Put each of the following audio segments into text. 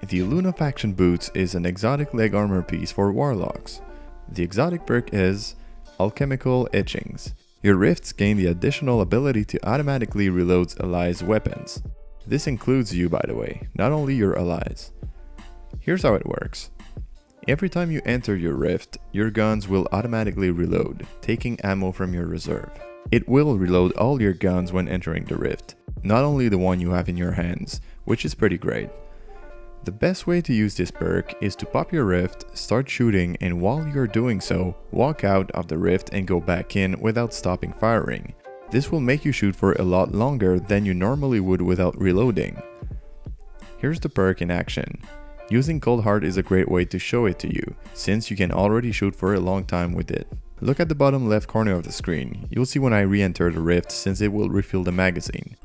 The Lunafaction Boots is an exotic leg armor piece for Warlocks. The exotic perk is Alchemical Etchings. Your rifts gain the additional ability to automatically reload allies' weapons. This includes you, by the way, not only your allies. Here's how it works. Every time you enter your rift, your guns will automatically reload, taking ammo from your reserve. It will reload all your guns when entering the rift, not only the one you have in your hands, which is pretty great. The best way to use this perk is to pop your rift, start shooting, and while you're doing so, walk out of the rift and go back in without stopping firing. This will make you shoot for a lot longer than you normally would without reloading. Here's the perk in action. Using Cold Heart is a great way to show it to you, since you can already shoot for a long time with it. Look at the bottom left corner of the screen. You'll see when I re-enter the rift, since it will refill the magazine.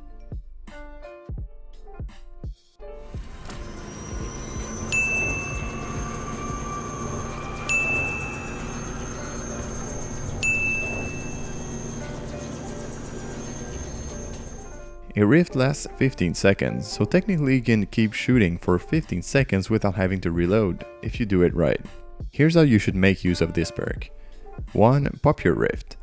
A rift lasts 15 seconds, so technically you can keep shooting for 15 seconds without having to reload, if you do it right. Here's how you should make use of this perk. 1. Pop your rift.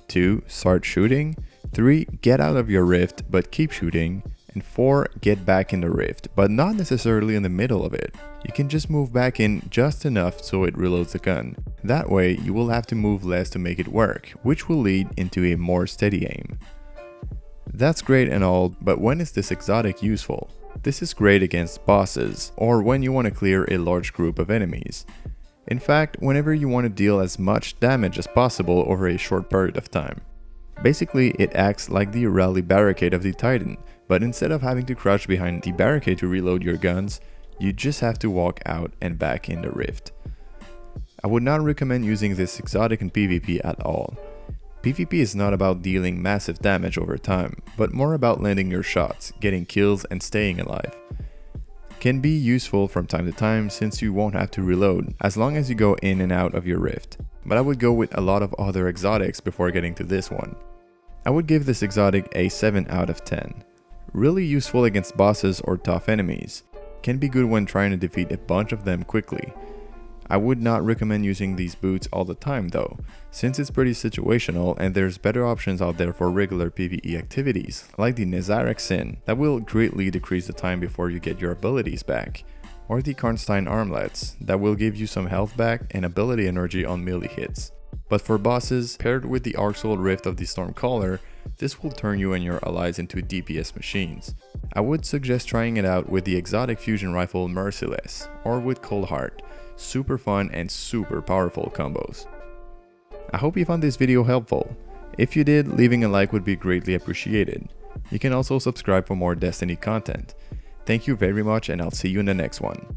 2. Start shooting. 3. Get out of your rift but keep shooting. And 4. Get back in the rift, but not necessarily in the middle of it. You can just move back in just enough so it reloads the gun. That way you will have to move less to make it work, which will lead into a more steady aim. That's great and all, but when is this exotic useful? This is great against bosses, or when you want to clear a large group of enemies. In fact, whenever you want to deal as much damage as possible over a short period of time. Basically, it acts like the rally barricade of the Titan, but instead of having to crouch behind the barricade to reload your guns, you just have to walk out and back in the rift. I would not recommend using this exotic in PvP at all. PvP is not about dealing massive damage over time, but more about landing your shots, getting kills, and staying alive. Can be useful from time to time since you won't have to reload, as long as you go in and out of your rift. But I would go with a lot of other exotics before getting to this one. I would give this exotic a 7 out of 10. Really useful against bosses or tough enemies. Can be good when trying to defeat a bunch of them quickly. I would not recommend using these boots all the time though, since it's pretty situational and there's better options out there for regular PvE activities, like the Nezarec Sin, that will greatly decrease the time before you get your abilities back, or the Karnstein Armlets, that will give you some health back and ability energy on melee hits. But for bosses, paired with the Arcsoul Rift of the Stormcaller, this will turn you and your allies into DPS machines. I would suggest trying it out with the exotic fusion rifle Merciless, or with Cold Heart. Super fun and super powerful combos. I hope you found this video helpful. If you did, leaving a like would be greatly appreciated. You can also subscribe for more Destiny content. Thank you very much and I'll see you in the next one.